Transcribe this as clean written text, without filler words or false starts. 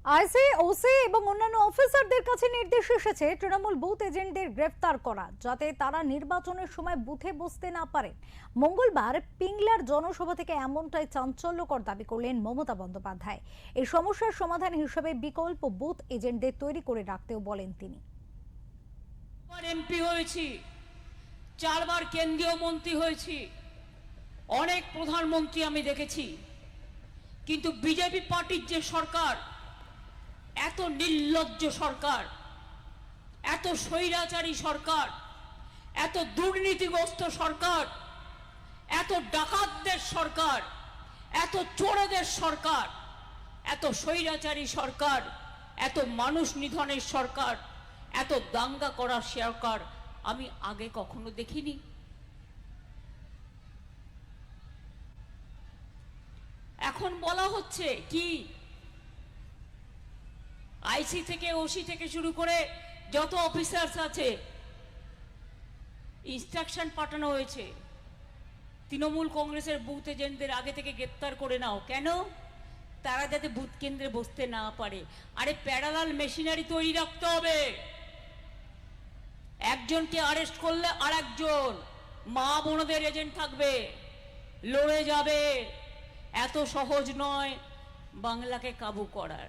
আইসি, OC এবং অন্যান্য অফিসারদের কাছে নির্দেশ এসেছে তৃণমূল বুথ এজেন্টদের গ্রেফতার করা, যাতে তারা নির্বাচনের সময় বুথে বসতে না পারে। মঙ্গলবার পিংলার জনসভা থেকে এমনটাই চাঞ্চল্যকর দাবি করলেন মমতা বন্দ্যোপাধ্যায়। এই সমস্যার সমাধান হিসেবে বিকল্প বুথ এজেন্টদের তৈরি করে রাখতেও বলেন তিনি। এমপি হয়েছি, 4 বার কেন্দ্রীয় মন্ত্রী হয়েছি, অনেক প্রধানমন্ত্রী আমি দেখেছি, কিন্তু বিজেপি পার্টির যে সরকার, এত নির্লজ্জ সরকার, এত স্বৈরাচারী সরকার, এত দুর্নীতিগ্রস্ত সরকার, এত ডাকাতদের সরকার, এত চোরেদের সরকার, এত স্বৈরাচারী সরকার, এত মানুষ নিধনের সরকার, এত দাঙ্গা করার সরকার আমি আগে কখনো দেখিনি। এখন বলা হচ্ছে কি, আইসি থেকে ওসি থেকে শুরু করে যত অফিসার্স আছে ইনস্ট্রাকশন পাঠানো হয়েছে তৃণমূল কংগ্রেসের বুথ এজেন্টদের আগে থেকে গ্রেপ্তার করে নাও। কেন? তারা যাতে বুথ কেন্দ্রে বসতে না পারে। আরে প্যারালাল মেশিনারি তৈরি রাখতে হবে। একজনকে অ্যারেস্ট করলে আর একজন মা বোনদের এজেন্ট থাকবে, লড়ে যাবে। এত সহজ নয় বাংলাকে কাবু করার।